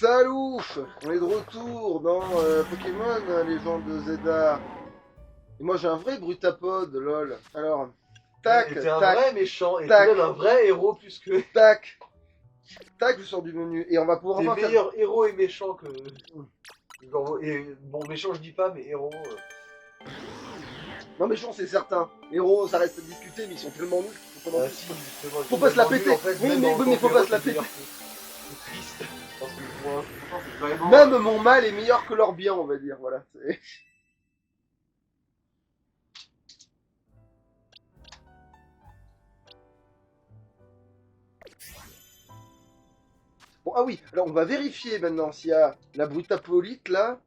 Salut! On est de retour dans Pokémon, légende de Zelda. Et moi j'ai un vrai Brutapod, lol. Alors, tac, Et t'es un tac, vrai méchant, et t'es tac. même un vrai héros plus que... tac, tac, je sors du menu. Et on va pouvoir T'es enfin faire... meilleur héros et méchant que... Genre, et, bon, méchant je dis pas, mais héros... Non méchant c'est certain. Héros, ça reste à discuter, mais ils sont tellement nuls qu'il faut pas non Ah plus. si, justement, ils Faut sont pas se la tellement péter. nuls, en fait, Oui, même mais- en oui, tant mais faut qu'héros, pas se la t'es meilleur péter. C'est triste, parce que moi, franchement, c'est vraiment... Même mon mal est meilleur que leur bien, on va dire. Voilà. Bon, ah oui, alors on va vérifier maintenant s'il y a la Brutapolite là.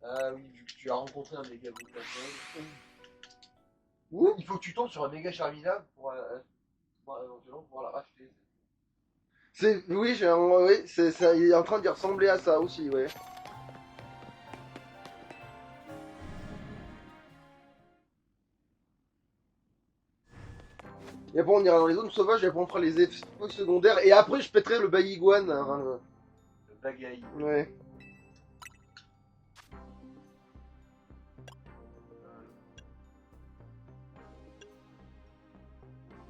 Ah oui, vu que tu as rencontré un méga Brutapod. Ouh. Il faut que tu tombes sur un méga Charmila pour éventuellement pouvoir la racheter. Oui, oui, il est en train d'y ressembler à ça aussi, ouais. Et après on ira dans les zones sauvages et après on fera les effets secondaires et après je pèterai le Baïguan. Le bagaille. Ouais.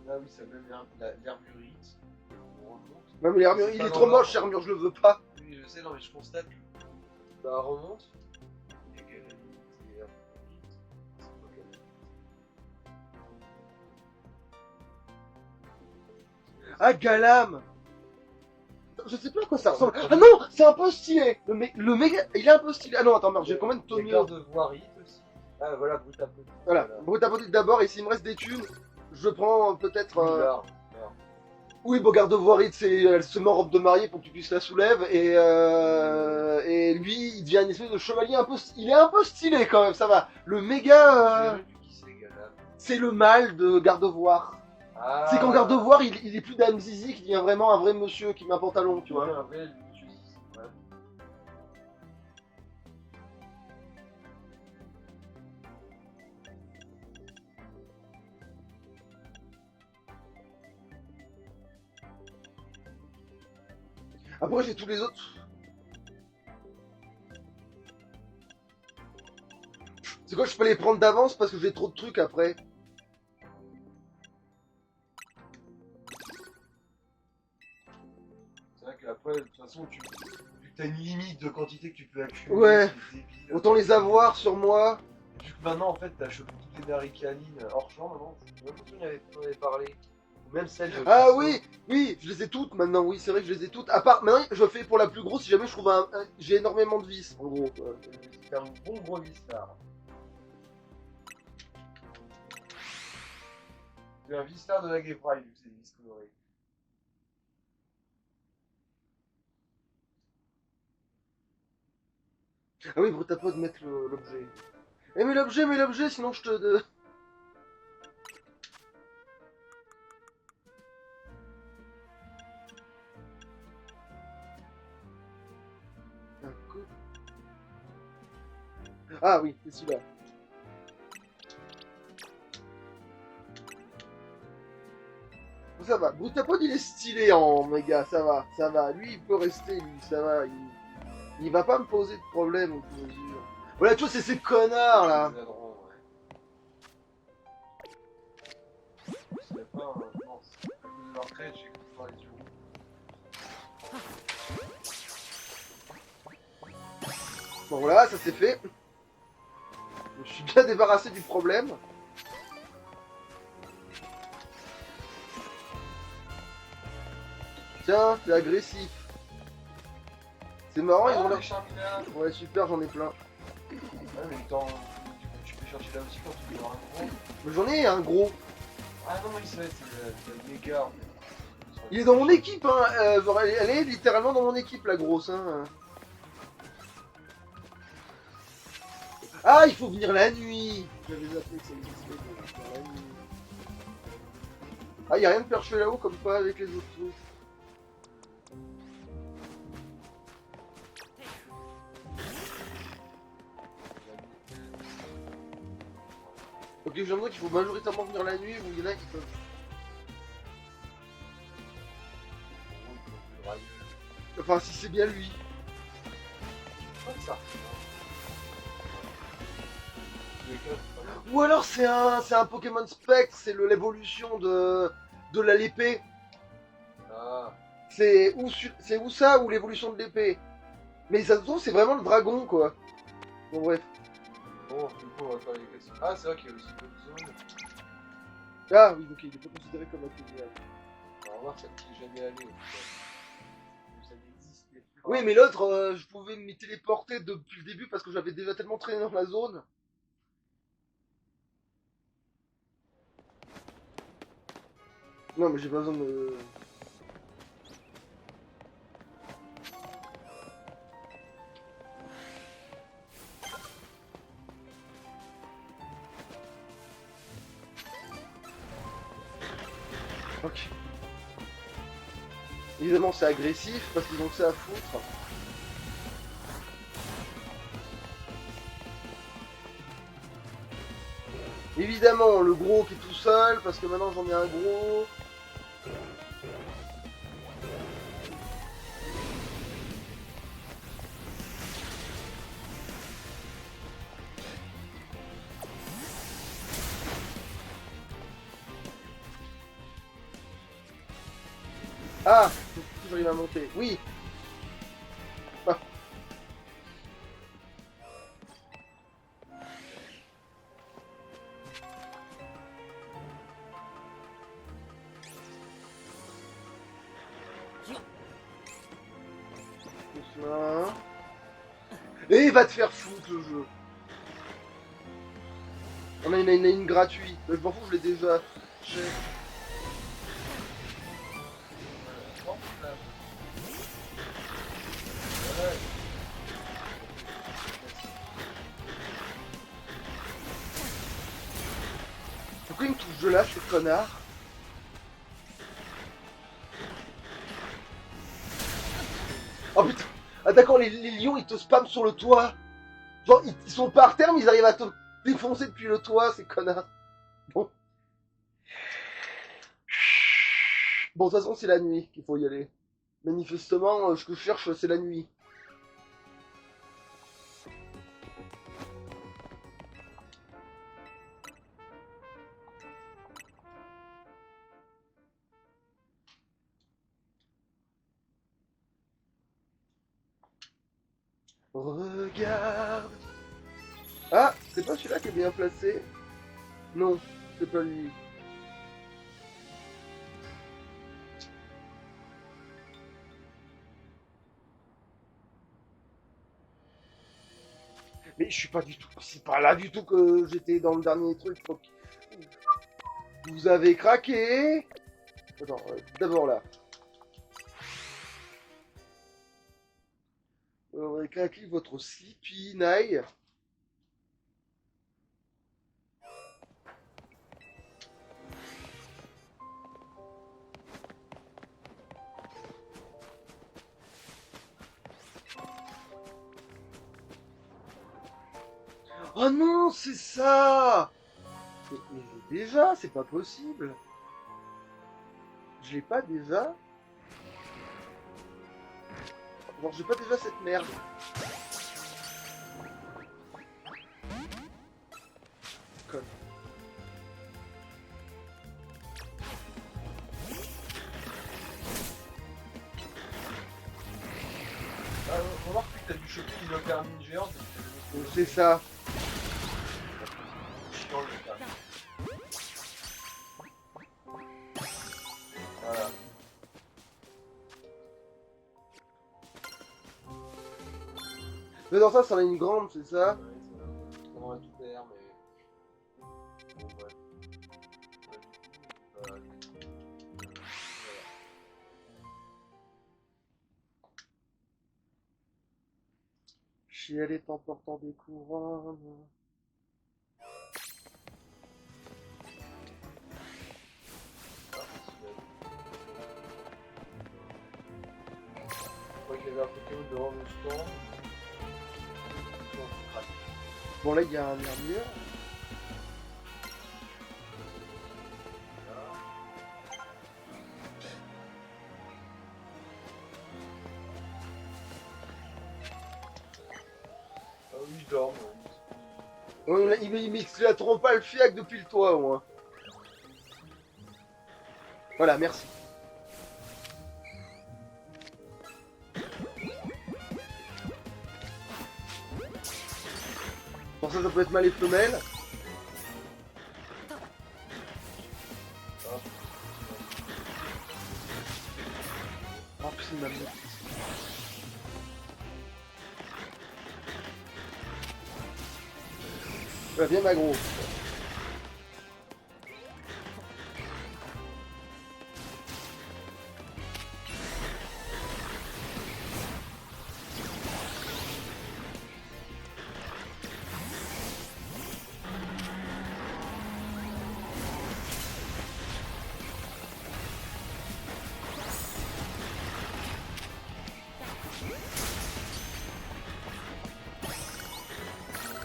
Ah oui, ça même l'hermurite. On remonte. Non mais l'armure, C'est il pas est dans trop l'ordre. moche, l'armure, je le veux pas. Oui, je sais, non, mais je constate que ça remonte. Et que c'est hermurite. C'est pas qu'elle- Ah, Galam. Je sais pas à quoi ça ressemble. Ah non, c'est un peu stylé. Le méga, il est un peu stylé. Ah non, attends, merde, j'ai combien de Les Tomio? gardes de voirie aussi. Ah voilà, Brutapod. Voilà, Brutapolite d'abord et s'il me reste des thunes, je prends peut-être... Là. Oui, bon, garde voirite, elle se met en robe de mariée pour que tu puisses la soulever et lui, il devient une espèce de chevalier un peu, il est un peu stylé quand même, ça va. Le méga, J'ai vu qui c'est, Galab. c'est le mâle de Gardevoir. Ah. C'est quand Gardevoir, il est plus Dame Zizi, qui devient vraiment un vrai monsieur qui met un pantalon, tu vois. Un vrai monsieur Zizi, ouais. Après, j'ai tous les autres. C'est quoi, je peux les prendre d'avance parce que j'ai trop de trucs après. C'est vrai qu'après, de toute façon, vu que t'as une limite de quantité que tu peux accumuler, Ouais. c'est débile. Autant les avoir sur moi. Vu que maintenant, en fait, t'as chopé toutes les Naricalines hors champ, maintenant, je sais même pas si on avait parlé. Ou même celles de Ah Crystal. oui, oui, je les ai toutes maintenant, oui, c'est vrai que je les ai toutes. À part, maintenant, je fais pour la plus grosse si jamais je trouve j'ai énormément de vis, en gros. C'est un bon gros Vistar. C'est un Vistar de la Gay Pride, vu que c'est des vis colorés. Ah oui, Brutapod, mettre l'objet. Eh, mais l'objet, sinon je te... Un coup. Ah oui, c'est celui-là. Ça va, Brutapod il est stylé en méga, ça va, ça va. Lui il peut rester, lui, ça va. Il va pas me poser de problème au fur et à mesure. Voilà, tu vois, c'est ces connards là. Les adrons, ouais. C'est pas un. Non, c'est à cause de leur crête, j'ai cru voir les yeux rouges. Bon voilà, ça c'est fait. Je suis bien débarrassé du problème. Tiens, c'est agressif. C'est marrant, ils ont Ah, l'air... les Charmila. Ouais, super, j'en ai plein. Ouais, mais tu peux chercher là aussi quand tu veux avoir un gros. Mais j'en ai un gros. Ah non, oui, c'est vrai, c'est le méga en fait. Il est dans mon équipe, hein. Genre, elle est littéralement dans mon équipe, la grosse, hein. Ah, il faut venir la nuit. J'avais appelé que ça existait, il faut venir la nuit. Ah, y a rien de perché là-haut comme pas avec les autres trucs. Ok, j'ai l'impression qu'il faut majoritairement venir la nuit ou il y en a qui peuvent. Enfin, si c'est bien lui. Pas que ça. Ou alors c'est un Pokémon Spectre, c'est l'évolution de la l'épée. Ah, C'est ou ça ou l'évolution de l'épée. Mais ça se trouve c'est vraiment le dragon quoi. Bon bref. bon, du coup, on va faire les questions. Ah, c'est vrai qu'il y a aussi d'autres zones. Ah oui, ok, il est pas considéré comme un Pokémon. On va voir, ça qui est jamais allé. Ça existe. Oui, mais l'autre, je pouvais m'y téléporter depuis le début parce que j'avais déjà tellement traîné dans la zone. Non, mais j'ai pas besoin de... Ok. Évidemment, c'est agressif parce qu'ils ont que ça à foutre. Évidemment, le gros qui est tout seul parce que maintenant j'en ai un gros. Ah, faut que j'arrive à monter. Oui. Ah. Doucement. Et va te faire foutre le jeu. On a une gratuite. Je m'en fous, je l'ai déjà. J'ai- Pourquoi il me touche de là, ce connard? Oh putain. Ah d'accord, les lions ils te spamment sur le toit. Genre ils sont par terre mais ils arrivent à te défoncer depuis le toit, ces connards. Bon. Bon, de toute façon c'est la nuit qu'il faut y aller. Manifestement, ce que je cherche c'est la nuit. Regarde. Ah, c'est pas celui-là qui est bien placé? Non, c'est pas lui. Mais je suis pas du tout. C'est pas là du tout que j'étais dans le dernier truc. Donc, vous avez craqué. Attends, d'abord là. Vous avez craqué votre Sleepy Night. Oh non, c'est ça. Mais je l'ai déjà, c'est pas possible. Je l'ai pas déjà. Genre, j'ai pas déjà cette merde. Conne. Ah, remarque que t'as dû choper une opérmine géante et que Donc, c'est ça. c'est chiant le cas. Voilà. Mais dans ça, c'en a une grande, c'est ça. Ouais, ça va. On va tout faire, mais. Bon, ouais. Voilà. Chialer en portant des couronnes. Ah, c'est celui-là. Je crois qu'il y avait un Pokémon devant le stand. Bon, là, il y a un murmure. qu'ils dorment. Il mixe la trompe pas le fiac depuis le toit au moins. Voilà, merci. Pour ça peut être mal les femelles. Oh putain, il m'a mis. Ouais, viens magro.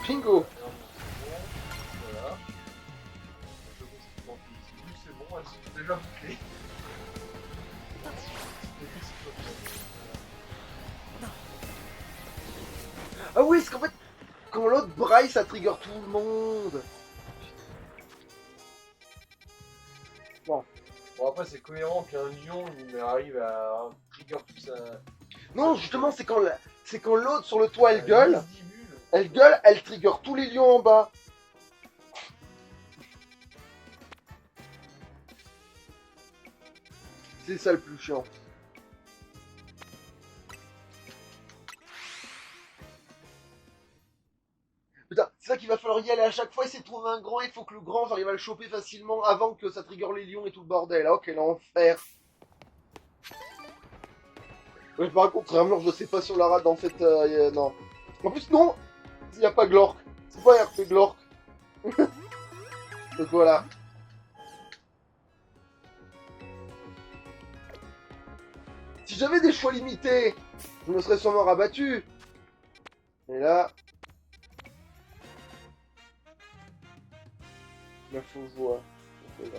Bingo. Voilà. Je pense qu'il manque une petite c'est bon, elles sont déjà bouclées. Ah oui, c'est qu'en fait, quand l'autre braille, ça trigger tout le monde. Bon après c'est cohérent qu'un lion il arrive à trigger tout ça. Non, justement, c'est quand l'autre sur le toit, elle gueule, elle trigger tous les lions en bas. C'est ça le plus chiant. Putain, c'est ça qu'il va falloir y aller à chaque fois, essayer de trouver un grand, il faut que le grand, j'arrive à le choper facilement avant que ça trigger les lions et tout le bordel. Ah, ok, l'enfer. Ouais, par contre, vraiment, je sais pas sur la rade, en fait, non. En plus, non, il n'y a pas Glork. C'est pas RP Glork. Donc voilà. Si j'avais des choix limités, je me serais sûrement rabattu. Et là... La fausse voix. Putain.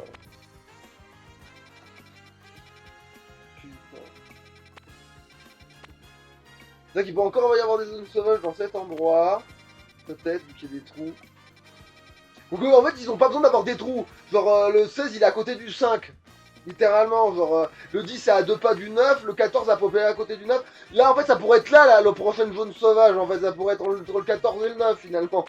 C'est vrai qu'il peut encore y avoir des zones sauvages dans cet endroit. Peut-être, vu qu'il y a des trous. Donc en fait, ils ont pas besoin d'avoir des trous. Genre, le 16, il est à côté du 5. Littéralement, genre, le 10 est à 2 pas du 9, le 14 à peu près à côté du 9. Là, en fait, ça pourrait être là, la prochaine zone sauvage. En fait, ça pourrait être entre le 14 et le 9, finalement.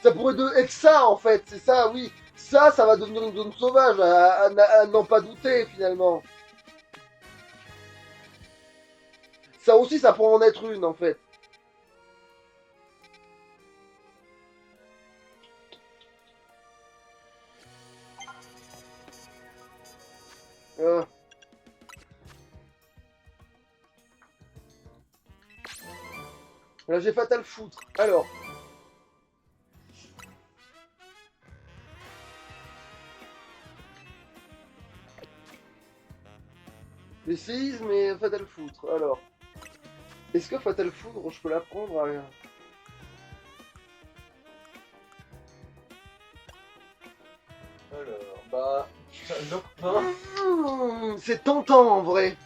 Ça pourrait être ça, en fait. C'est ça, oui. Ça va devenir une zone sauvage, à n'en pas douter, finalement. Ça aussi, ça pourrait en être une, en fait. Là, j'ai fatal foutre. Alors. Les séismes et fatal foutre. Alors. Est-ce que fatal foudre, je peux la prendre à... Alors, bah... Nocturne. C'est tentant, en vrai.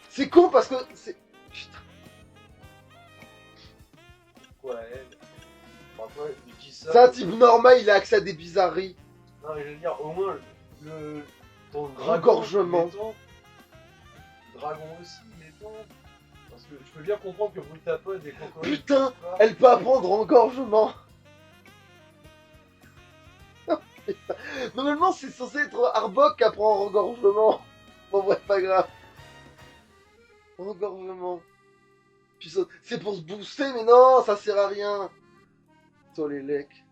C'est con parce que... c'est... Putain. Ouais. Parfois, il dit ça... C'est un type normal, il a accès à des bizarreries. Non, mais je veux dire, au moins, ton Engorgement. Le dragon aussi, il est temps. Parce que je peux bien comprendre que Brutapod et Coco... Putain, elle peut apprendre engorgement. Normalement, c'est censé être Arbok qui apprend engorgement. Bon, bref, pas grave. Engorgement. Puis c'est pour se booster, mais non, ça sert à rien. Toi, les lecs.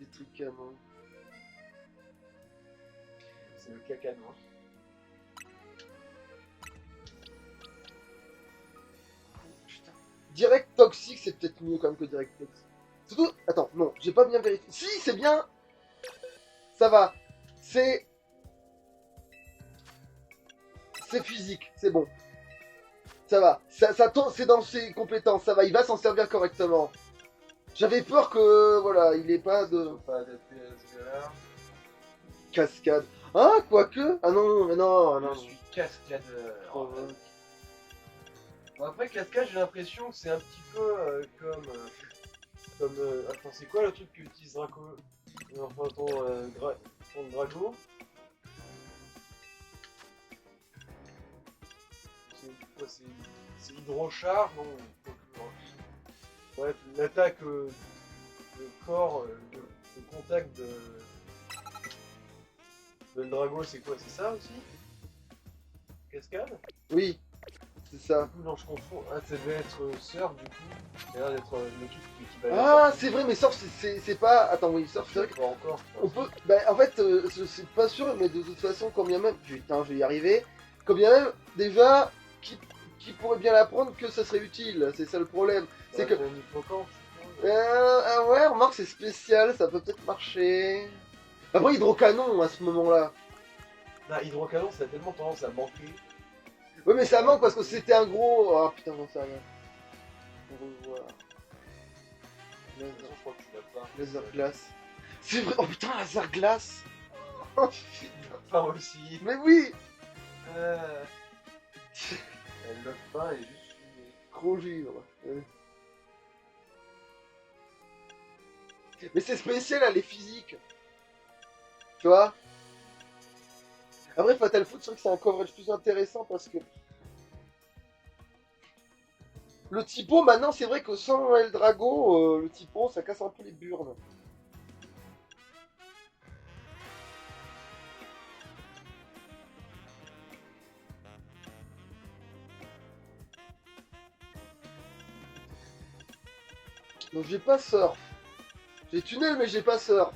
Des trucs à main. C'est le caca noir. Putain. Direct toxique, c'est peut-être mieux quand même que direct toxique. Surtout, attends, non, j'ai pas bien vérifié. Si, c'est bien. Ça va. C'est physique, c'est bon. Ça va. C'est dans ses compétences, ça va. Il va s'en servir correctement. J'avais peur que, voilà, il ait pas de... Pas adapté à ce gars-là. Cascade. Ah, quoique. Ah non, mais non, non. Je suis cascadeur. Oh, ouais. Bon, après, cascade, j'ai l'impression que c'est un petit peu attends, c'est quoi le truc que utilise Draco? Enfin, ton Drago? C'est quoi? C'est hydrochar? Non. Bref, l'attaque de corps, le contact de Drago, c'est quoi? C'est ça aussi? Cascade? Oui, c'est ça. Du coup, non, je confonds. Ah, ça devait être surf, du coup. Ça a l'air d'être le truc qui va Ah, c'est vrai, mais surf, c'est pas. Attends, oui, surf, c'est vrai. Pas encore. On peut. Bah, en fait, c'est pas sûr, mais de toute façon, quand bien même. Putain, je vais y arriver. Quand bien même, déjà, qui pourrait bien l'apprendre que ça serait utile. C'est ça le problème. C'est que. Ton hippocampe, Ouais, remarque, c'est spécial, ça peut peut-être marcher. Après, hydrocanon à ce moment-là. là, hydrocanon, ça a tellement tendance à manquer. Ouais, mais ça manque parce que c'était un gros. Ah putain, j'en sais rien. On revoit. De toute façon, je crois que tu l'as pas. Laser glace. C'est vrai. Oh putain, laser glace. Oh putain. Pas aussi. Mais oui. Elle l'a pas, elle est juste fumée. Gros givre. Mais c'est spécial, elle est physique. Tu vois. Après, Fatal Foot, c'est vrai que c'est un coverage plus intéressant parce que. Le typo, maintenant, c'est vrai que sans Eldrago, le typo, ça casse un peu les burnes. Donc j'ai pas surf. J'ai tunnel, mais j'ai pas surf.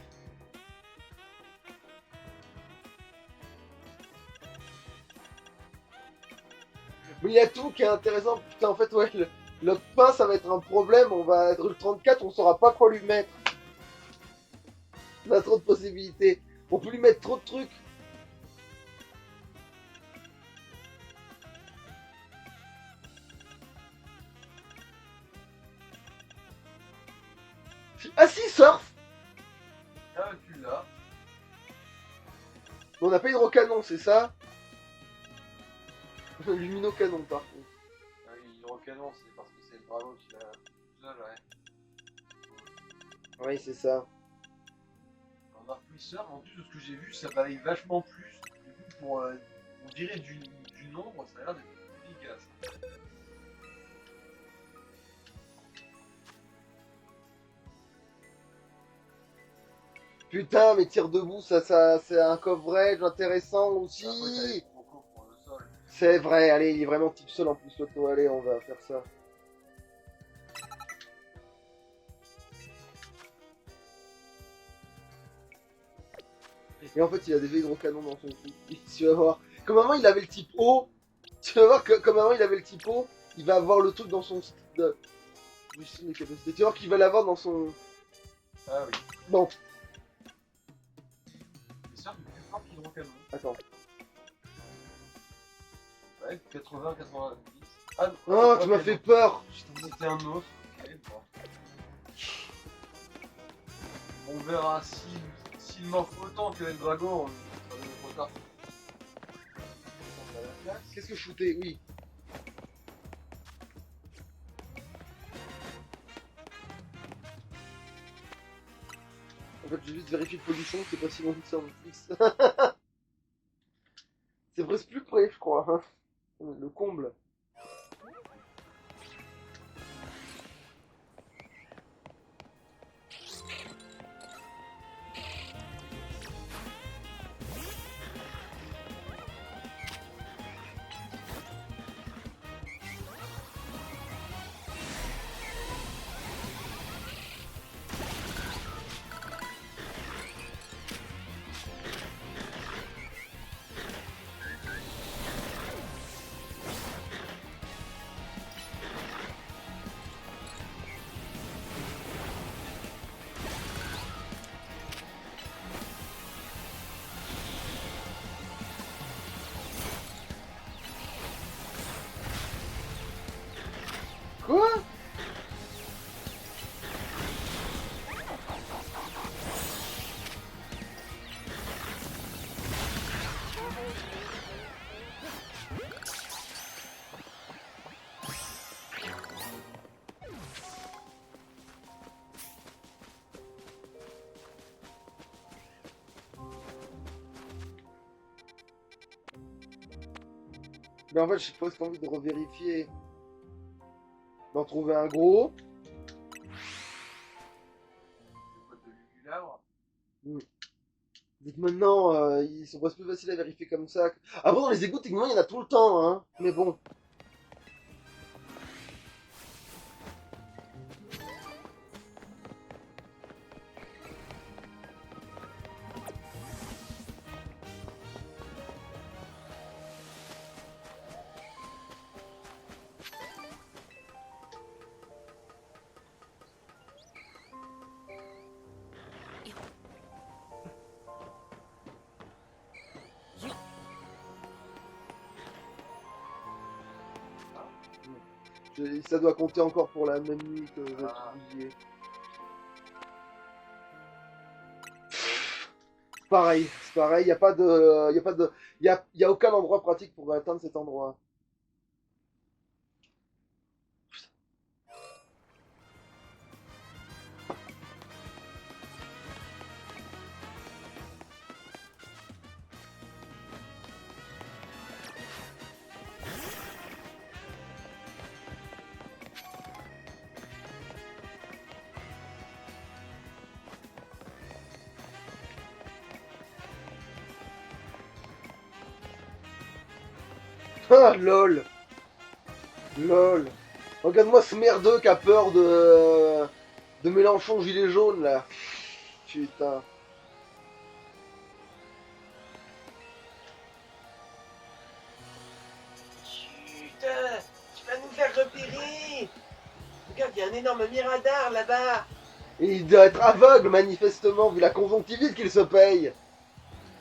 Mais il y a tout qui est intéressant. Putain, en fait, ouais, le pain, ça va être un problème. On va être le 34, on saura pas quoi lui mettre. On a trop de possibilités. On peut lui mettre trop de trucs. Ah si, surf. Ah, tu l'as. Mais on n'a pas hydrocanon, c'est ça. Luminocanon, par contre. Ah oui, hydrocanon, c'est parce que c'est le dragon qui l'a tout seul, ouais. Oui, c'est ça. Un Dark Pulsar, en plus de ce que j'ai vu, ça valait vachement plus. Du coup, on dirait du nombre, ça a l'air d'être efficace. Putain, mais tire debout, ça c'est un coverage intéressant aussi. Après, t'as les Croco pour le sol. C'est vrai, allez, il est vraiment type sol en plus, l'auto. Allez, on va faire ça. Et en fait, il a déjà hydrocanon dans son truc. Tu vas voir. Comme avant, il avait le type O. Tu vas voir que comme avant, il avait le type O, il va avoir le truc dans son. Oui, c'est une capacité. Tu vas voir qu'il va l'avoir dans son. Ah oui. Bon, C'est sûr que plus fort qu'hydrocanon. attends. Ouais, 80, 90. Ah non, Oh, tu m'as ok, fait non. peur. C'était un autre. Ok, bon. On verra s'il m'en faut autant que le dragon, ça va être trop tard. On a la place. Qu'est-ce que je foutais? Oui. En fait, j'ai juste vérifié de position, c'est pas si long que ça en plus. C'est presque plus près, je crois. Hein. Le comble. Mais en fait, j'ai presque envie de revérifier. D'en trouver un gros. Le code de Lugulabre. Vu que maintenant, ils sont presque plus faciles à vérifier comme ça. Ah bon, dans les égouts, techniquement, il y en a tout le temps, hein. Mais bon. Ça doit compter encore pour la même nuit que j'ai étudié. Pareil, c'est pareil, il n'y a pas de. Y a aucun endroit pratique pour atteindre cet endroit. Ah, lol! Lol! Regarde-moi ce merdeux qui a peur de Mélenchon gilet jaune là. Putain. Putain, tu vas nous faire repérer. Regarde, il y a un énorme miradar là-bas. Et il doit être aveugle manifestement vu la conjonctivite qu'il se paye.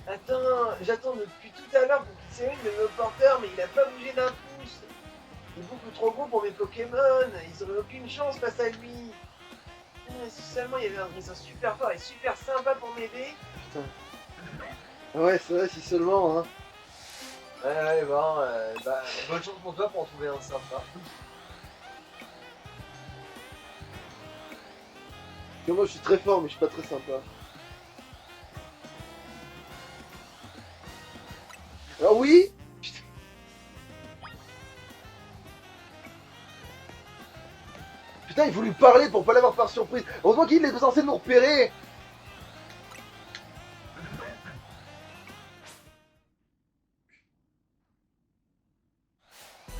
Attends, j'attends depuis tout à l'heure pour qu'il s'éloigne de nos porteurs, mais il a pas bougé d'un pouce. Il est beaucoup trop gros pour mes Pokémon. Ils auraient aucune chance face à lui. Si seulement il y avait un dresseur super fort et super sympa pour m'aider. Ouais, c'est vrai, si seulement, hein. Ouais, bon, bonne chance pour toi pour en trouver un sympa. Que moi je suis très fort, mais je suis pas très sympa. Ah oui? Putain, il faut lui parler pour pas l'avoir par surprise. Heureusement qu'il est censé nous repérer.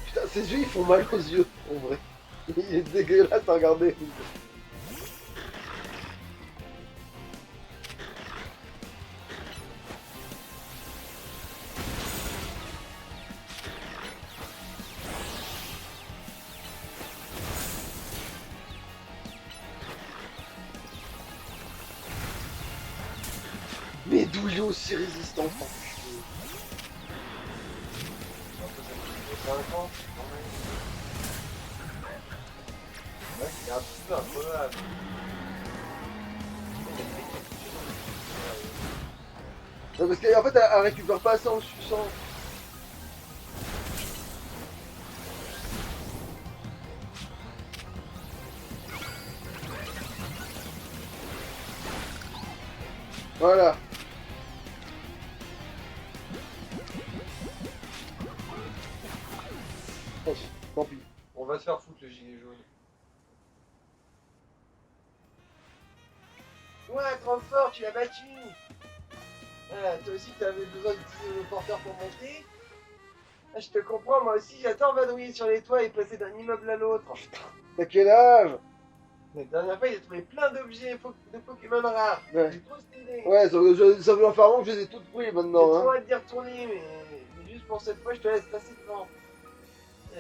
Putain, ses yeux ils font mal aux yeux, en vrai. Il est dégueulasse à regarder. Mais d'où il est aussi résistant, enfin. C'est un camp, quand même. Ouais, c'est un petit peu improbable. Non, parce qu'en fait, elle récupère pas ça en suçant. Voilà. Oh, tant pis. On va se faire foutre le gilet jaune. Ouais, trop fort, tu l'as battu. Toi aussi, t'avais besoin d'utiliser le porteur pour monter. Je te comprends, moi aussi, j'attends vadrouiller sur les toits et passer d'un immeuble à l'autre. T'as quel âge? La dernière fois, il a trouvé plein d'objets de Pokémon rares. Ouais. C'est trop stylé. Ouais, ça veut en faire longtemps que je les ai toutes prises J'ai maintenant, trop hein. hâte d'y retourner, mais juste pour cette fois, je te laisse passer devant.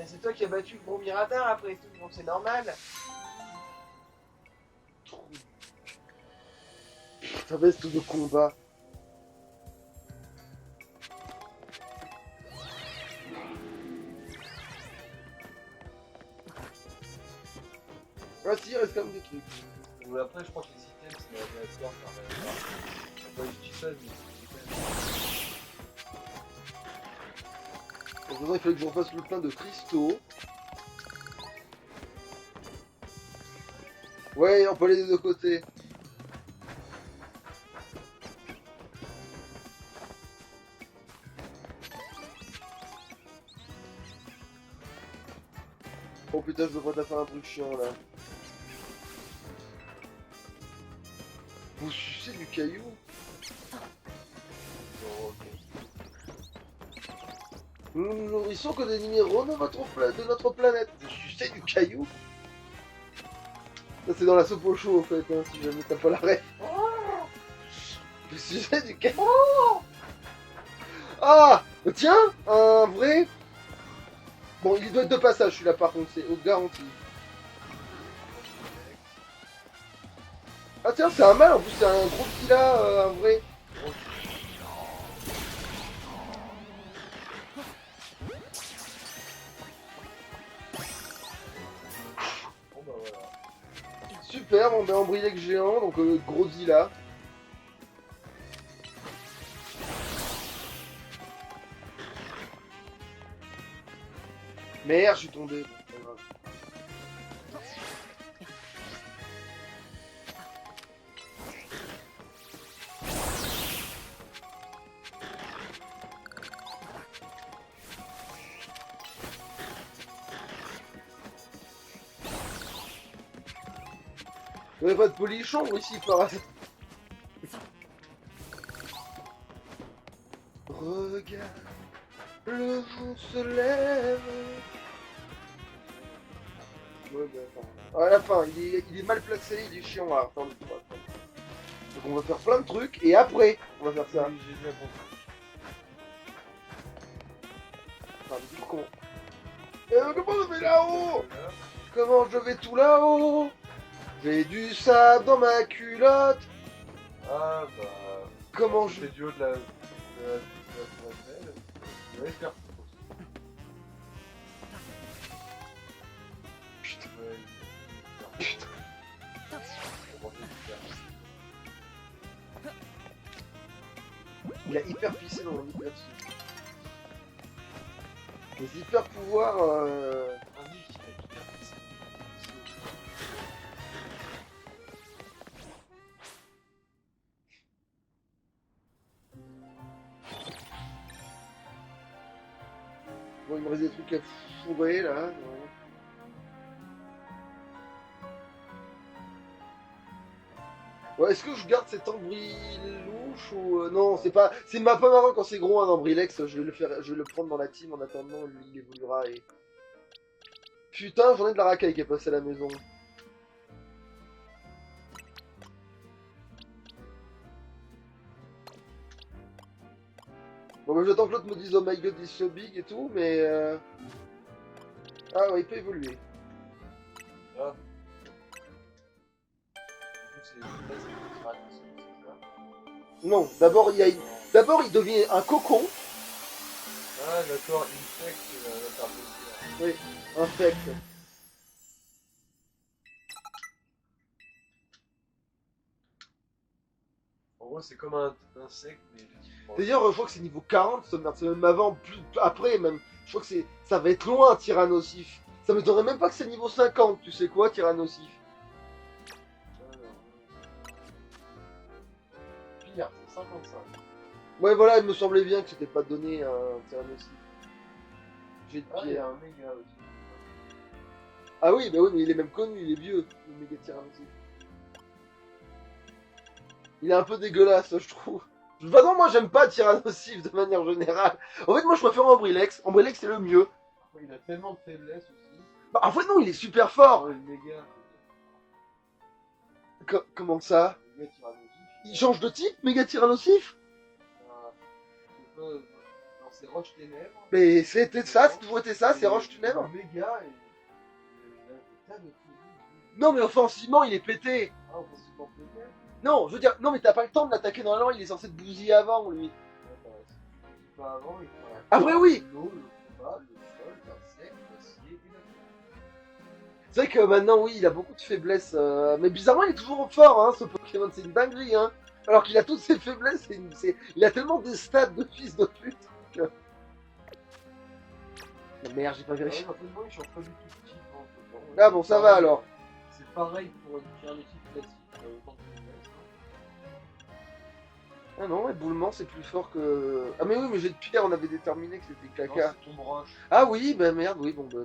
C'est toi qui as battu le gros Miradar après tout, donc c'est normal. Ça veste de combat. Ah si, il reste quand même des trucs. Ou après, je crois que les items, c'est aléatoire par rapport. Je dis ça, mais c'est Donc maintenant, il fallait que je refasse le plein de cristaux. Ouais, on peut aller des deux côtés. Oh putain, je devrais faire un truc chiant là. Vous sucez du caillou? Oh, ok. Nous nous nourrissons que des minéraux de notre planète. Vous sucez du caillou? Ça c'est dans la soupe au chaud au fait, hein, si jamais t'as pas la ref. Vous sucez du caillou? Ah tiens, un vrai. Bon, il doit être de passage celui-là par contre, c'est garanti. Ah tiens, c'est un mâle en plus, c'est un gros petit là, un vrai. Bon bah voilà. Super, on est en Brilec géant, donc gros Zilla. Merde, je suis tombé. Bon, c'est pas grave. Il n'y avait pas de polichon ici par hasard. Regarde, le jour se lève. Ouais, bah, attends. À la fin, il est mal placé, il est chiant à attendre. Donc on va faire plein de trucs et après on va faire ça. Oui, j'ai bien compris. Enfin, mais du con. Comment je vais là-haut? Comment je vais tout là-haut? J'ai du sable dans ma culotte. Ah bah. Comment je... C'est du haut de la tour Eiffel. Tu vas y faire foutre aussi. Putain. Ouais, Putain. Comment je vais faire? Il a hyper pissé dans mon hyper dessus. Les hyper pouvoirs. Un livre qui va hyper pissé. Bon, il me reste des trucs à fourrer là. Ouais, est-ce que je garde cet embry-louche ou non, c'est pas, c'est pas marrant quand c'est gros un embrilex. Je vais le faire, je vais le prendre dans la team en attendant, lui il évoluera et. Putain, j'en ai de la racaille qui est passée à la maison. Bon, bah, j'attends que l'autre me dise oh my god, he's so big et tout, mais. Ah ouais, il peut évoluer. Ah. Du coup, c'est là, c'est ça. Non, d'abord d'abord il devient un cocon. Ah d'accord, Infect, la carte de Oui, infect. En gros, c'est comme un insecte, mais de type froid. D'ailleurs, je crois que c'est niveau 40, ça merde, c'est même avant, plus après même. Je crois que ça va être loin, Tyrannosif. Ça m'étonnerait même pas que c'est niveau 50, tu sais quoi, Tyrannosif. Pire, c'est 55. Ouais, voilà, il me semblait bien que c'était pas donné un Tyrannosif. J'ai de Ah, il y pierre. a un méga aussi. Ah oui, bah oui, mais il est même connu, il est vieux, le méga Tyrannosif. Il est un peu dégueulasse, je trouve. De toute façon, moi j'aime pas Tyrannosif de manière générale. En fait, moi je préfère Ambrilex. Ambrilex c'est le mieux. Après, il a tellement de faiblesses aussi. Bah, en fait, non, il est super fort. Oh, le méga. Comment ça? Le méga tyrannosif. Il change de type, méga Tyrannosif? C'est pas dans ses roches ténèbres. Mais c'était ça, c'est toujours été ça, c'est Roche Ténèbres. Le méga et. Il a des tas de trucs. Non, mais offensivement, il est pété. Ah, on pense pas peut-être. Non, je veux dire, non, mais t'as pas le temps de l'attaquer dans la langue, il est censé te bousiller avant, lui. Pas avant, il faut Après, oui. l'eau, le combat, le sol, l'insecte, l'acier et la terre. C'est vrai que maintenant, oui, il a beaucoup de faiblesses. Mais bizarrement, il est toujours fort, hein, ce Pokémon, c'est une dinguerie, hein. Alors qu'il a toutes ses faiblesses, il a tellement des stats de fils de pute. Que... Oh, merde, j'ai pas vérifié. En fait, moi, ils changent pas du tout de type entre temps. Ah bon, ça va alors. C'est pareil pour une tyrannotype classique. Autant que les restes, Ah non, éboulement c'est plus fort que... Ah mais oui, mais j'ai de pierre, on avait déterminé que c'était hein. caca. Non, c'est tombe roche. Ah oui, bah merde, oui, bon bah...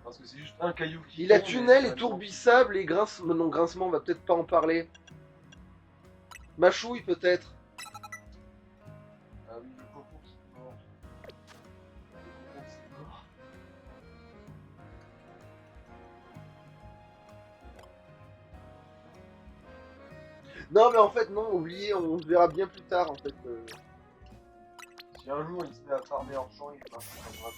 Un Parce que c'est juste un caillou qui Il a tombe, tunnel mais et tourbissable et grincement. Non, grincement, on va peut-être pas en parler. Machouille, peut-être. Ah oui, le cocon qui est mort. Le cocon c'est mort. Non, mais en fait, non, oubliez, on le verra bien plus tard, en fait. Si un jour il se met à farmer hors champ, il est parti comme ça.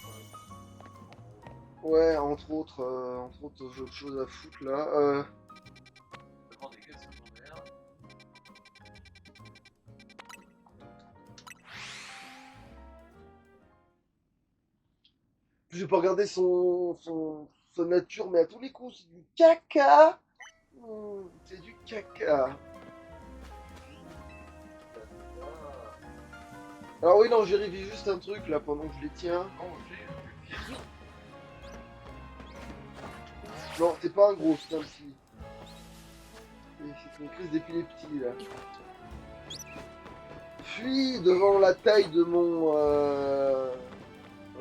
Ouais, entre autres, j'ai autre chose à foutre, là. Devant des quêtes secondaires. J'ai pas regardé sa nature, mais à tous les coups, c'est du caca. C'est du caca. Alors oui, non, j'ai révisé juste un truc, là, pendant que je les tiens. Non, j'ai Non, c'est pas un gros, c'est un petit. C'est une crise d'épilepsie, là. Fuis devant la taille de mon...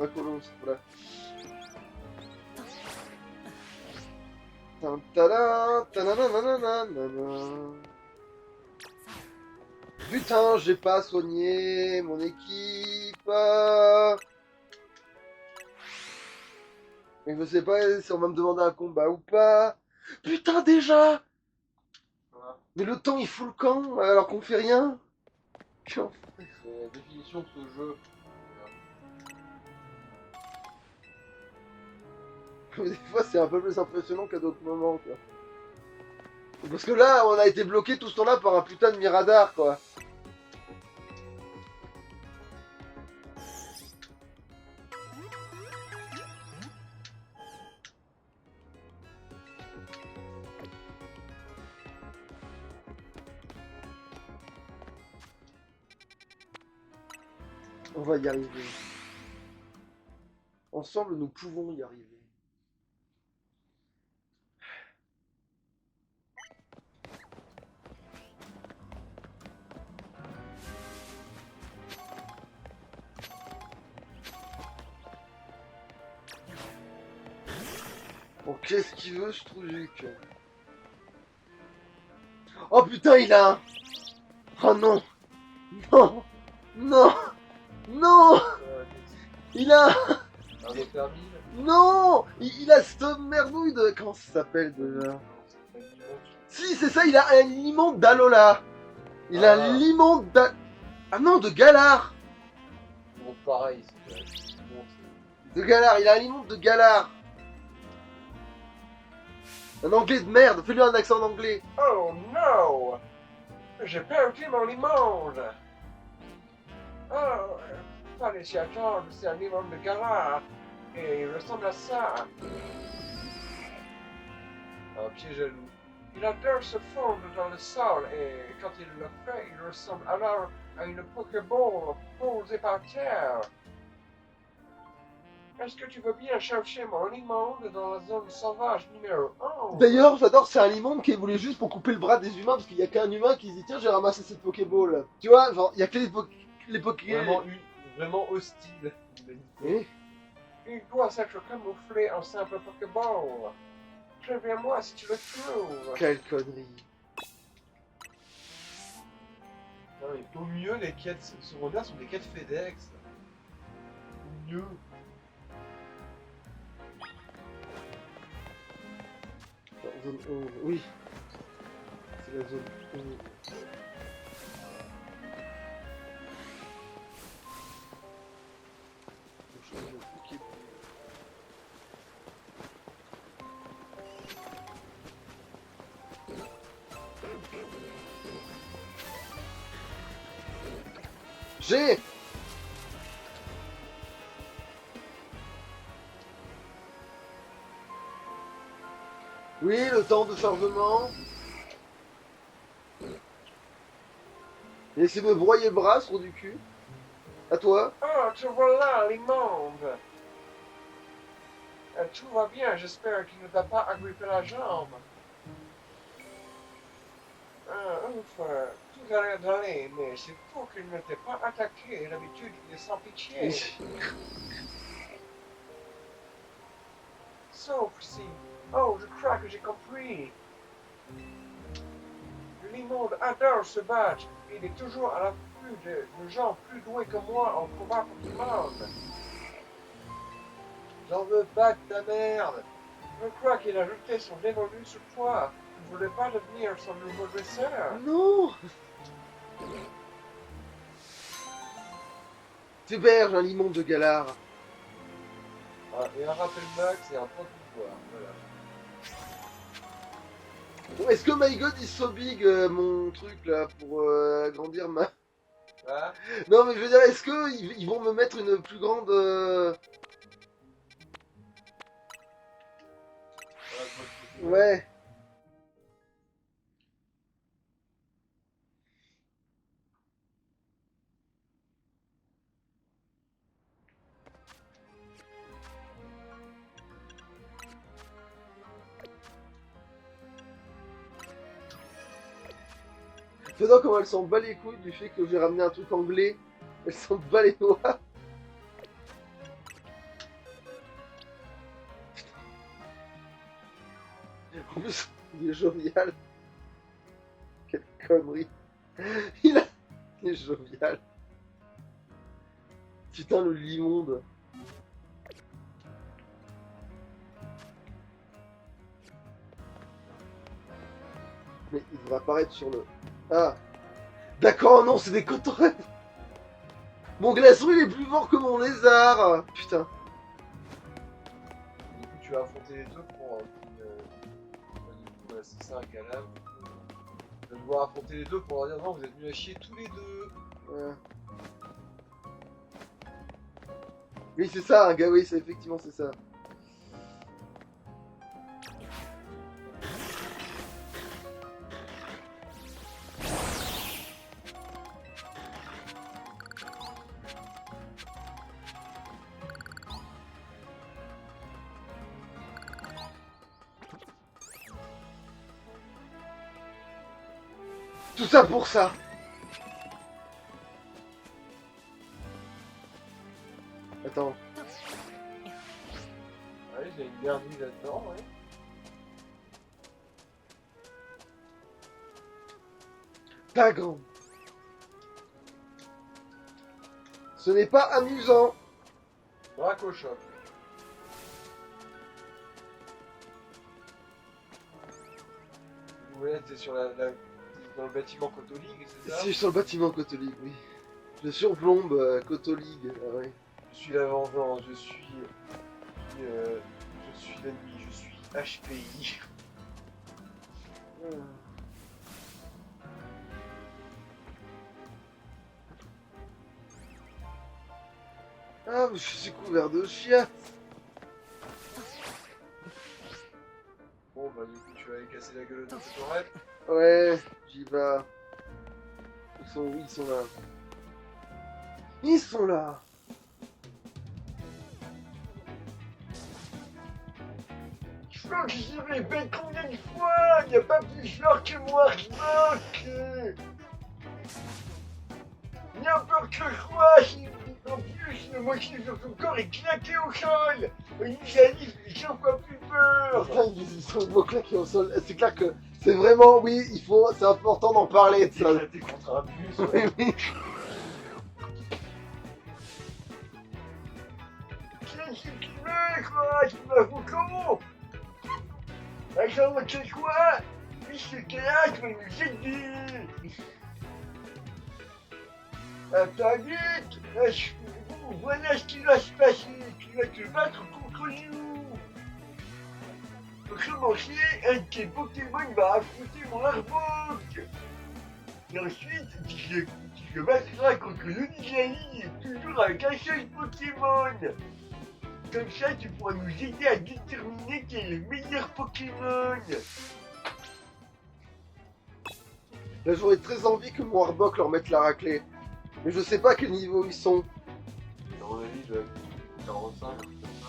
Racolos, voilà. Tadam, tadam. Putain, j'ai pas soigné mon équipe. Mais je sais pas si on va me demander un combat ou pas. Putain, déjà. Voilà. Mais le temps, il fout le camp alors qu'on fait rien. C'est la définition de ce jeu. Des fois, c'est un peu plus impressionnant qu'à d'autres moments, quoi. Parce que là, on a été bloqué tout ce temps-là par un putain de miradar, quoi. On va y arriver. Ensemble, nous pouvons y arriver. Bon, qu'est-ce qu'il veut, ce truc? Oh putain, il a un... Oh non. Non. Non. Non. Il a... Un Éternel. Non. Il a cette merdouille de... Comment ça s'appelle, déjà? Si, c'est ça, il a un limon d'Alola. Il a un limon d'A... Ah non, de Galar. Bon, pareil, c'est bon, De Galar, il a un limon de Galar. Un anglais de merde, fais-lui un accent anglais. Oh non! J'ai perdu mon limonde! Oh, fallait s'y attendre, c'est un limonde de Galar. Et il ressemble à ça. un pied jaloux. Il adore se fondre dans le sol et quand il le fait, il ressemble alors à une Pokéball posée par terre. Est-ce que tu veux bien chercher mon limonde dans la zone sauvage numéro 11? D'ailleurs, j'adore, c'est un limon qui voulait juste pour couper le bras des humains parce qu'il y a qu'un humain qui se dit tiens, j'ai ramassé cette Pokéball. Tu vois, genre, il y a que les Poké... Vraiment hostile. Eh, Il doit s'être camouflé en simple Pokéball. Préviens-moi si tu le trouves. quelle connerie. Non, mais au mieux, les quêtes secondaires sont des quêtes FedEx. Au mieux. Zone 11, oui. C'est la zone 11. Faut changer de Poké. J'ai... Oui, le temps de chargement. Laissez-moi broyer le bras sur du cul. À toi. Oh, te voilà, l'immonde. Tout va bien, j'espère qu'il ne t'a pas agrippé la jambe. Ouf, tout a l'air d'aller, mais c'est fou qu'il ne t'ait pas attaqué. D'habitude, il est sans pitié. sauf ici. Oh, je crois que j'ai compris. L'immonde adore se battre. Il est toujours à l'affût de gens plus doués que moi en combat Pokémon. J'en veux pas de ta merde. Je crois qu'il a jeté son dévolu sur toi. Tu ne voulais pas devenir son nouveau dresseur. Non. Super, j'ai un limon de Galar. Ah, et un rappel max et un point de pouvoir. Voilà. Bon, est-ce que My God il so big mon truc là pour agrandir ma... Ah, Non mais je veux dire, est-ce que ils vont me mettre une plus grande... voilà, moi, je peux- Ouais. J'adore comment elle s'en bat les couilles du fait que j'ai ramené un truc anglais. Elle s'en bat les noix. En plus, il est jovial. Quelle connerie. Il est jovial. Putain, le limonde. Mais il devrait apparaître sur le... Ah. D'accord, non, c'est des cotorelles. Mon glaçon, il est plus fort que mon lézard. Putain. Du coup, tu vas affronter les deux pour c'est ça, un calame. Tu vas devoir affronter les deux pour leur dire non, vous êtes venus à chier tous les deux. Ouais. Oui, c'est ça, un gars, oui, c'est effectivement, c'est ça. Tout ça pour ça. Attends. Ouais, j'ai une bernie là-dedans, ouais. Pas grand. Ce n'est pas amusant. Dracochoc. Ouais, t'es sur t'es dans le bâtiment Cotolig, c'est ça? Si, je suis sur le bâtiment Cotolig, oui. Je surplombe Cotolig, ah ouais. Je suis la vengeance, je suis l'ennemi, je suis HPI. Ah, mais je suis couvert de chiates. Bon, bah du coup, tu vas aller casser la gueule de Cotorel. Ouais, j'y vais. Ils sont où? Ils sont là. Ils sont là. Je crois que j'y répète combien de fois? Il n'y a pas plus fort que moi, Rock. Il n'y a peur que quoi? En plus, le moitié de son corps est claqué au sol. L'initiative fait 100 fois plus peur. Putain, ils sont beaux claqués au sol. C'est clair que c'est vraiment, oui, il faut, c'est important d'en parler de ça. Éclaté contre un bus, Oui, ouais. oui. Qu'est-ce que tu veux, quoi? Tu m'as foutu comment? Attends, tu sais quoi? Puisque t'es là, tu vas nous aider. Attends vite. Voilà ce qui va se passer. Tu vas te battre contre nous. Pour commencer, un de tes Pokémon va affronter mon Arbok. Et ensuite, tu te battras contre l'Onigali et toujours avec un seul Pokémon. Comme ça, tu pourras nous aider à déterminer quel est le meilleur Pokémon. Là, j'aurais très envie que mon Arbok leur mette la raclée. Mais je sais pas à quel niveau ils sont. À mon avis, je dois être 45, un truc comme ça.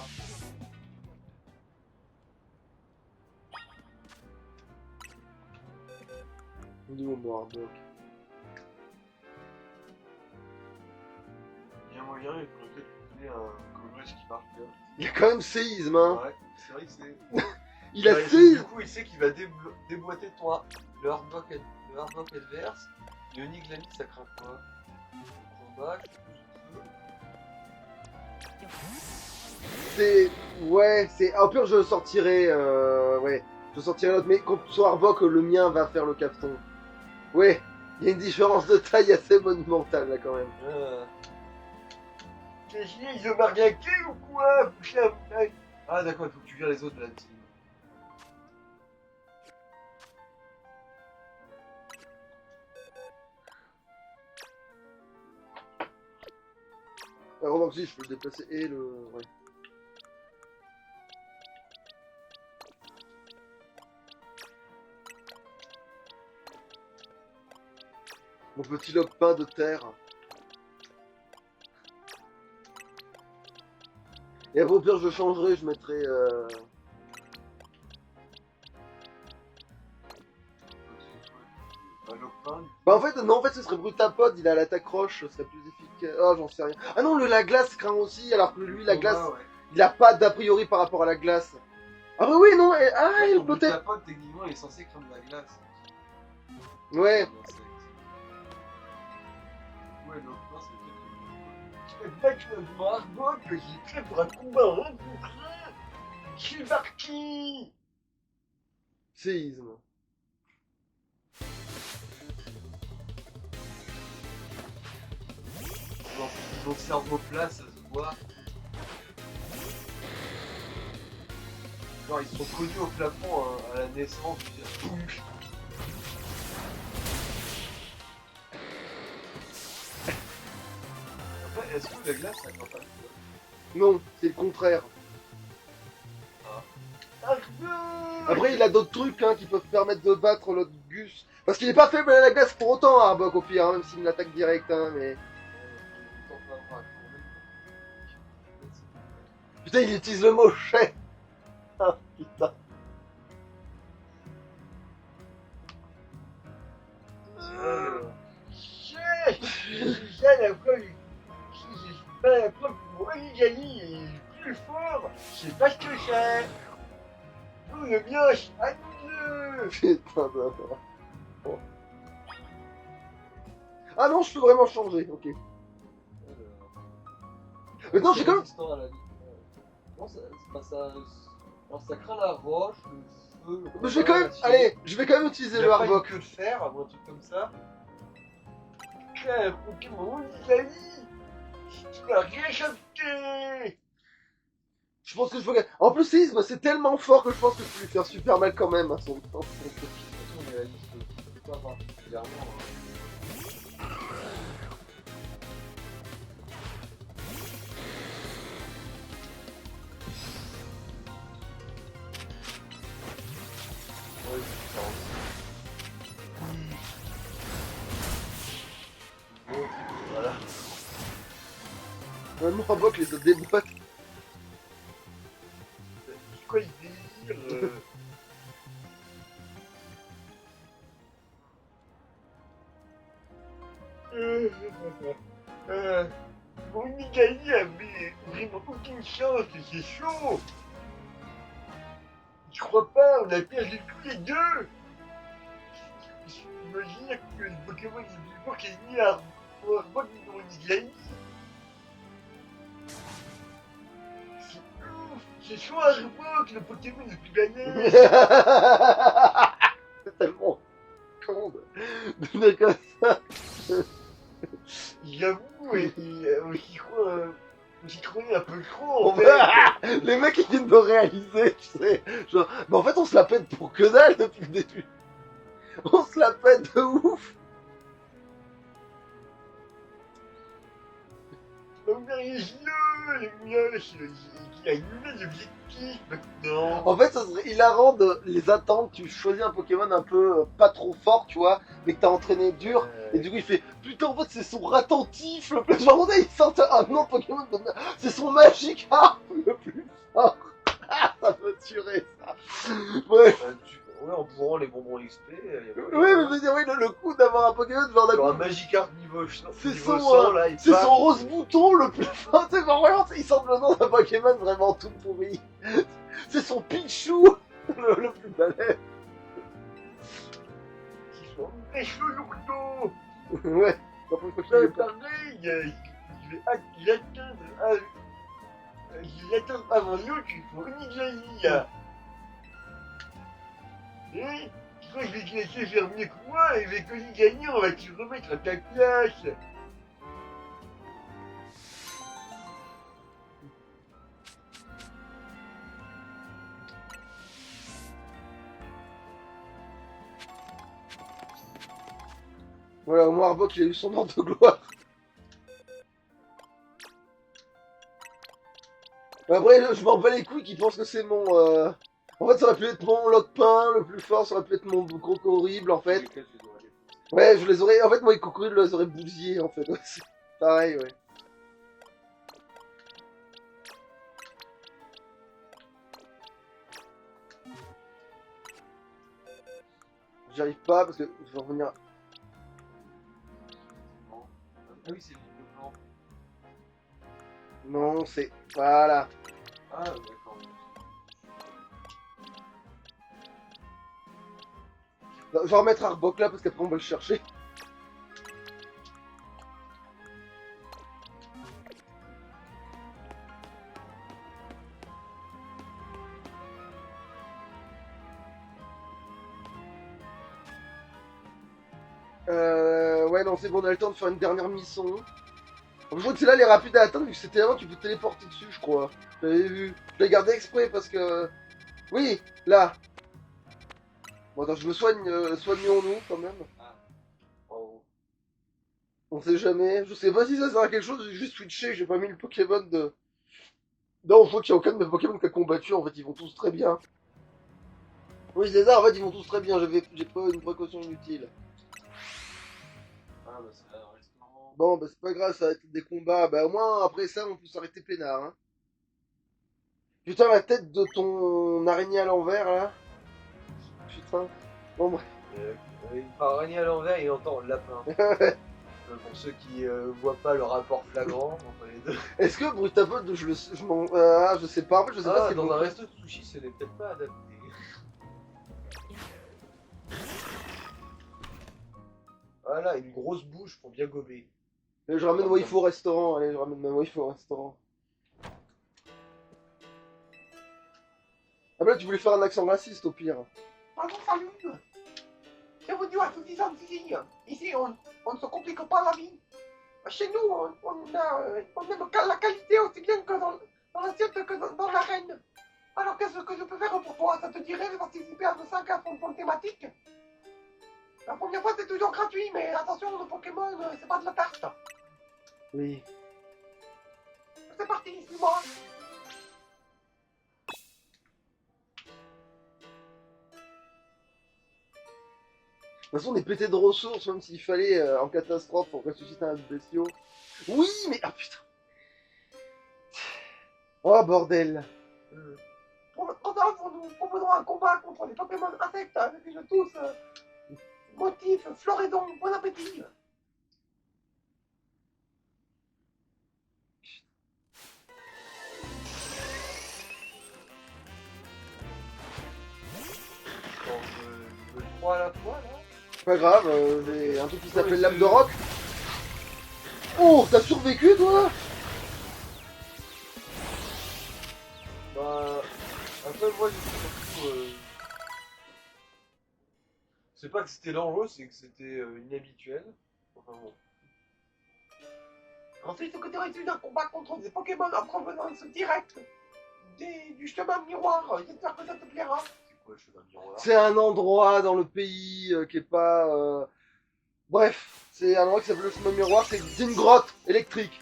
Niveau mon Arbok. Il y a moyen, il faudrait peut-être lui donner un commerce qui marche bien. Il a quand même séisme, hein. Ouais, c'est vrai que c'est. Il a Ouais, Du séisme. coup, il sait qu'il va déboîter toi le hardblock adverse. Le Niglani, ça craint quoi? Combat, C'est... Ouais, c'est... Au pire, je sortirai... Ouais, je sortirai l'autre, mais contre son Arbok, le mien va faire le cafeton. Ouais, il y a une différence de taille assez monumentale, là, quand même. T'es chier, ils ont margaqué ou quoi? Putain, putain. Ah d'accord, il faut que tu vires les autres de la team. Remarque, si, je peux le déplacer et le... Ouais. Mon petit lopin de terre. Et après, au pire, je changerai, je mettrai... Un lopin, Bah en fait, non, en fait, ce serait Brutapod, il a l'attaque roche, ce serait plus efficace. Oh, j'en sais rien. Ah non, la glace craint aussi, alors que lui, la glace, ouais. il a pas d'a priori par rapport à la glace. Ah bah oui, non, Ouais, il ton peut-être... Butapod, techniquement, il est censé craindre la glace. Ouais. Un insecte. Ouais, lopin, c'est peut-être. Je vais battre le Arbok, j'ai prêt pour un combat rencontré. Je suis parti. Séisme. Dans le cerveau plat, ça se voit. Genre, ils sont connus au plafond à la naissance. Je veux dire. Après, est-ce que la glace, ça craint pas le feu? Non, c'est le contraire. Arbok. Après, il a d'autres trucs hein, qui peuvent permettre de battre l'autre Gus. Parce qu'il est pas faible à la glace pour autant, Arbok, au pire, hein, même s'il l'attaque direct, hein, mais... Putain, il utilise le mot chais. Ah, putain. C'est ça la preuve. C'est pas la preuve que mon Oligani est plus fort. C'est pas ce que c'est. Nous le mioche, à nous deux. Putain de... Bon. Ah non, je peux vraiment changer, ok. Mais non, j'ai quand même... Résistant à la vie. Non, c'est pas ça. Alors, ça craint la roche, le feu. Mais je vais quand même... Allez, je vais quand même utiliser le Arbok. Que de fer, ou un truc comme ça. Putain, mon Oligani. Tu m'as rien capté. Je pense que je peux... En plus, séisme, c'est tellement fort que je pense que je peux lui faire super mal quand même à son temps. On est la liste. Pas particulièrement. Ouais, c'est ça. Bon, voilà. Même mon Arbok les a déboîte. C'est quoi le délire Mon Oligani avait vraiment aucune chance, c'est chaud. Je crois pas, on a perdu tous les deux. J'imagine que le Pokémon est plus fort qu'il est mis à Arbok de mon Oligani. C'est ouf. C'est soit Arbok, le Pokémon le plus balèze. C'est tellement con de dire comme ça. J'avoue, et j'y croyais un peu trop, en On fait. va- Les mecs ils viennent de réaliser, tu sais. Genre, mais en fait on se la pète pour que dalle depuis le début. On se la pète de ouf. On a les yeux, les mioches, il a une nouvelle objectif maintenant. En fait, ça serait hilarant de les attendre. Tu choisis un Pokémon un peu pas trop fort, tu vois, mais que t'as entraîné dur. Et du coup, il fait putain, en fait, c'est son ratentif le plus. Genre, il sort un nom Pokémon de merde. C'est son magique arme le plus fort. Ça me tuerait, ça. Ouais. Ouais, en bourrant les bonbons XP, il y a pas Oui, mais je veux dire, oui, le coup d'avoir un Pokémon genre Genre un d'un. Magikarp niveau niveau, C'est niveau son, 100, là, il C'est part. son rose bouton le plus fin. C'est vraiment, il sort le nom d'un Pokémon vraiment tout pourri. C'est son Pichou le plus balèze. Ils sont des cheveux lourds. Ouais. La prochaine fois qu'il Ça est va pas- parler, il atteint avant nous qu'il faut une Iglaïa. Et tu crois que je vais te laisser faire mieux que moi et avec Oli gagnant, on va te remettre à ta place. Voilà, au moins Arbok il a eu son nom de gloire. Après, je m'en bats les couilles qui pensent que c'est mon. En fait, ça aurait pu être mon Lockpin le plus fort, ça aurait pu être mon Croco horrible en fait. Ouais, je les aurais. En fait, moi, les Cocorules, je les aurais bousillés en fait. Ouais, c'est pareil, ouais. J'y arrive pas parce que je vais revenir. Ah oui, c'est le blanc. Non, c'est. Voilà. Ah, d'accord. Je vais remettre Arbok là parce qu'après on va le chercher. Ouais, non, c'est bon, on a le temps de faire une dernière mission. Je crois que c'est là les rapides à atteindre, vu que c'était avant, tu peux te téléporter dessus, je crois. J'avais vu. Je l'ai gardé exprès parce que. Oui, là. Bon, attends, je me soigne, soignons-nous quand même. Oh. On sait jamais. Je sais pas si ça sert à quelque chose, j'ai juste switché, j'ai pas mis le Pokémon de. Non, je crois qu'il y a aucun de mes Pokémon qui a combattu, en fait, ils vont tous très bien. Oui, c'est ça, en fait, ils vont tous très bien, j'ai pas une précaution inutile. Ah, bah, c'est un restaurant. Bon, bah c'est pas grave, ça va être des combats. Bah au moins, après ça, on peut s'arrêter peinard, hein. Putain, la tête de ton araignée à l'envers, là. Putain. Bon, bref. Par araignée à l'envers, il entend lapin. Pour ceux qui voient pas le rapport flagrant entre les deux. Est-ce que Brutapod, je m'en... Ah, je sais pas, en fait, je sais pas Ah, si dans un resto de sushi, ce n'est peut-être pas adapté. Voilà, une grosse bouche pour bien gober. Je ramène Waifu au restaurant, allez, je ramène ma Waifu au restaurant. Ah bah là, tu voulais faire un accent raciste, au pire. Pardon, salut. Bienvenue à tous les Antilles. Ici, on ne se complique pas la vie. Chez nous, on aime la qualité aussi bien que dans l'assiette que dans l'arène. Alors, qu'est-ce que je peux faire pour toi? Ça te dirait de participer à 200 à ton thématique? La première fois, c'est toujours gratuit, mais attention, le Pokémon, c'est pas de la tarte. Oui. C'est parti, suis-moi. De toute façon, on est pété de ressources, même s'il fallait, en catastrophe, pour ressusciter un bestiau. Oui, mais... Ah, putain. Oh, bordel. Pour notre ordre, nous proposons un combat contre les Pokémon insectes avec une tous motif Florédon. Bon appétit. Je 3 à la fois, là. Pas grave, j'ai un truc qui s'appelle l'âme de roc. Oh, t'as survécu, toi? Bah, après, moi, j'ai surtout... C'est pas que c'était dangereux, c'est que c'était inhabituel. Enfin bon. Ensuite, ce que tu reçu d'un combat contre des Pokémon en provenance directe du chemin miroir. J'espère que ça te plaira. C'est quoi le chemin miroir? C'est un endroit dans le pays qui est pas... Bref, c'est un endroit qui s'appelle le chemin miroir, c'est une grotte électrique.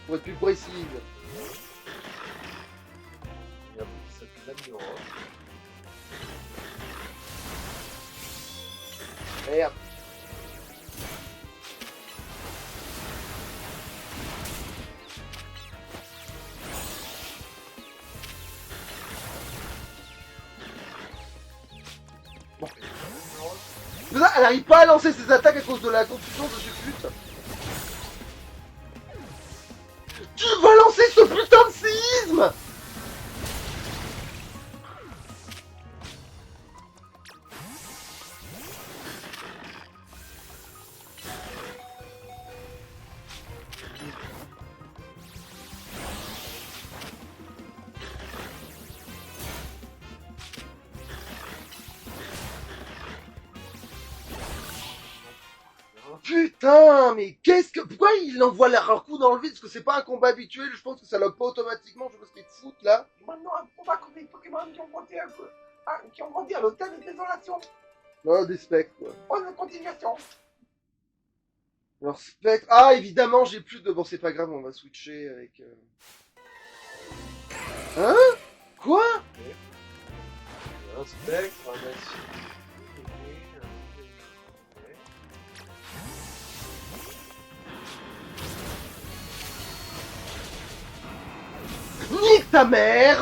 Pour être plus précise. Il y a un truc qui s'appelle la miroir. Merde. Bon. Mais là, elle arrive pas à lancer ses attaques à cause de la confusion de ce pute. Tu vas lancer ce putain de séisme! Putain, mais qu'est-ce que... Pourquoi il envoie leur coup dans le vide? Parce que c'est pas un combat habituel, je pense que ça l'a pas automatiquement, je sais pas ce qu'ils te foutent là. Maintenant, un combat contre des Pokémon qui ont grandi qui ont grandi à l'hôtel de désolation. Oh, des spectres, quoi. Bonne continuation. Alors, spectre... Ah, évidemment, j'ai plus de... Bon, c'est pas grave, on va switcher avec... Hein? Quoi? Un spectre, un acide. Nique ta mère!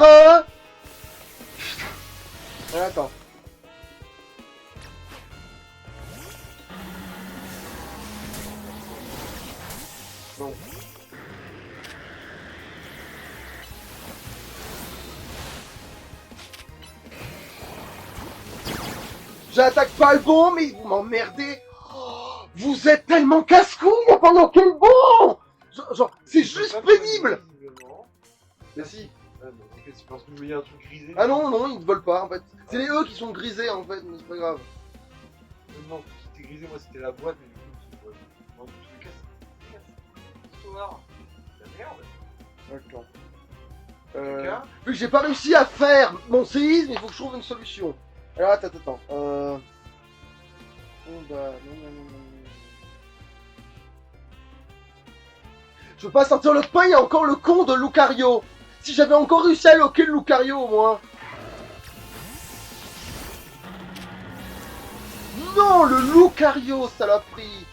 Putain. Attends. Bon. J'attaque pas le bon, mais vous m'emmerdez. Oh, vous êtes tellement casse-couille pendant quel bon? Genre, c'est juste pénible. Mais si. Ah, mais ok, tu penses que vous voyez un truc grisé? Ah non, non, ils ne volent pas en fait. C'est les eux qui sont grisés en fait, mais c'est pas grave. Non, ce qui était grisé, moi c'était la boîte, mais du coup, c'est dans tous les cas, c'est histoire. La merde. D'accord. En tout cas, Vu que j'ai pas réussi à faire mon séisme, il faut que je trouve une solution. Alors attends. Oh bah, non. Je veux pas sortir le pain, il y a encore le con de Lucario. Si j'avais encore réussi à loquer le Lucario au moins. Non, le Lucario, saloperie.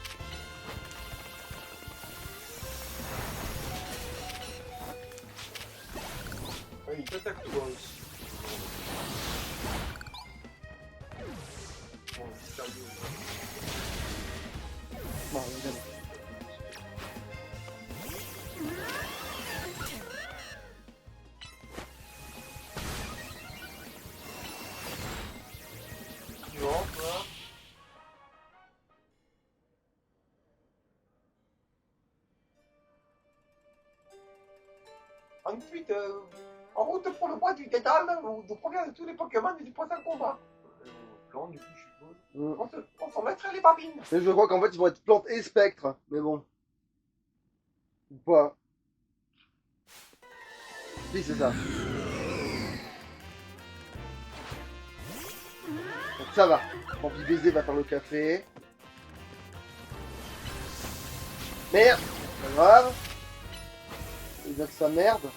ouais, il t'attaque toi aussi. Bon, sérieux. Bon, évidemment. Suivant, quoi. Ensuite, en route pour le bois du Dédale, où de provient de tous les Pokémon et du prochain combat. Plan, du coup, je suppose. Mm. On s'en mettrait les babines. Mais je crois qu'en fait ils vont être plantes et spectres. Mais bon. Ou pas. Oui, c'est ça. Donc ça va. Rempli baiser va faire le café. Merde. Pas grave. Il veut que ça merde.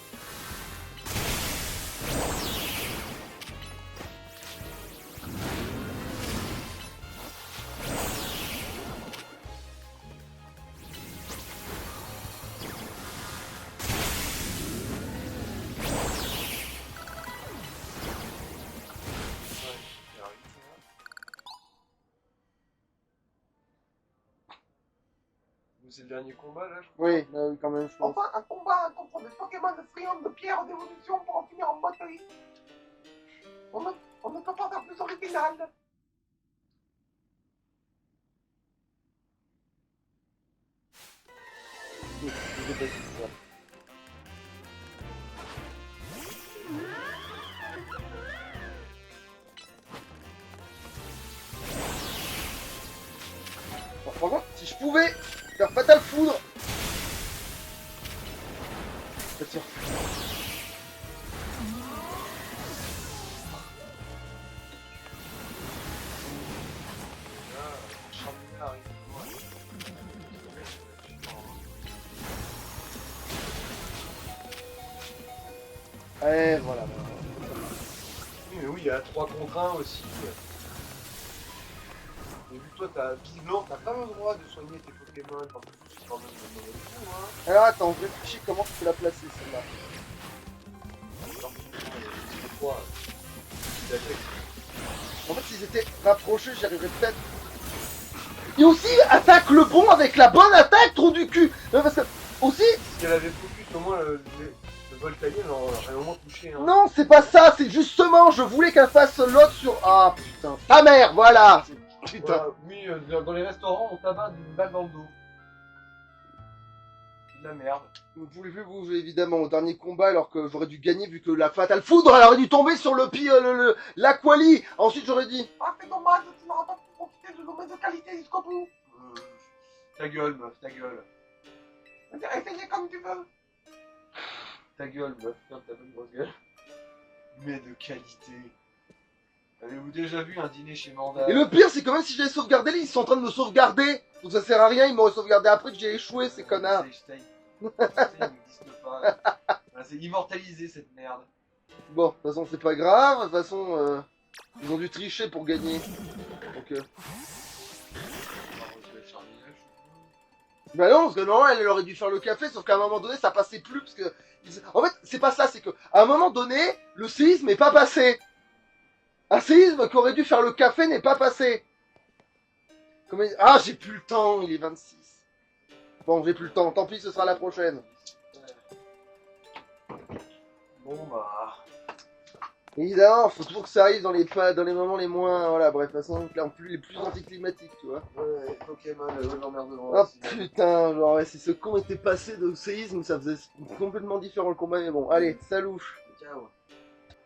C'est le dernier combat là, je crois. Oui, quand même, je pense. Enfin, un combat contre des Pokémon friands de pierre d'évolution pour en finir en motorie. On ne peut pas faire plus original. Oui, je vais pas dire ça. Bon, franchement, si je pouvais faire Fatal Foudre. Bien sûr. Là, Charmina arrive. Ouais, voilà. Oui, mais oui, il y a 3 contre 1 aussi. Et vu que toi, visiblement, t'as pas le droit de soigner tes Pokémon parce que c'est quand même le mauvais coup, hein. Alors attends, je réfléchis comment tu peux la placer celle-là. Alors, c'est quoi En fait, s'ils étaient rapprochés, j'y arriverais peut-être. Et aussi, attaque le bon avec la bonne attaque, trou du cul. Non, parce que, aussi, Si elle avait focus qu'au moins le Volcanier l'aurait au moins touché. Hein. Non, c'est pas ça, c'est justement, je voulais qu'elle fasse l'autre sur... Ah, putain. Ta mère, voilà. Putain. Voilà, oui, dans les restaurants, on tabasse une balle dans le dos. C'est de la merde. Vous pouvez plus bouger, évidemment, au dernier combat, alors que j'aurais dû gagner, vu que la Fatale Foudre, elle aurait dû tomber sur l'Aquali. Ensuite, j'aurais dit... Ah, c'est dommage, tu n'auras pas pu profiter de nos de qualité jusqu'au bout. Ta gueule, meuf, ta gueule. Essayez comme tu veux. Ta gueule, meuf, ferme ta bonne grosse gueule. Mais de qualité. Avez-vous déjà vu un dîner chez Manda? Et le pire, c'est que même si j'avais sauvegardé, ils sont en train de me sauvegarder. Donc ça sert à rien, ils m'auraient sauvegardé après que j'ai échoué, ces connards. Ça n'existe pas. Voilà, c'est immortalisé cette merde. Bon, de toute façon, c'est pas grave. De toute façon, ils ont dû tricher pour gagner. Donc, bah non, parce que normalement, elle aurait dû faire le café, sauf qu'à un moment donné, ça passait plus, parce que... En fait, c'est pas ça, c'est que à un moment donné, le séisme n'est pas passé. Un séisme qui aurait dû faire le café n'est pas passé. Ah, j'ai plus le temps, il est 26. Bon, j'ai plus le temps, tant pis, ce sera la prochaine. Bon bah... Évidemment, faut toujours que ça arrive dans les moments les moins... Voilà, bref, de toute façon, les plus anticlimatiques, tu vois. Ouais, Pokémon, l'emmerdement. Oh putain, genre, ouais, si ce con était passé de séisme, ça faisait complètement différent le combat, mais bon, allez, salut. Ciao.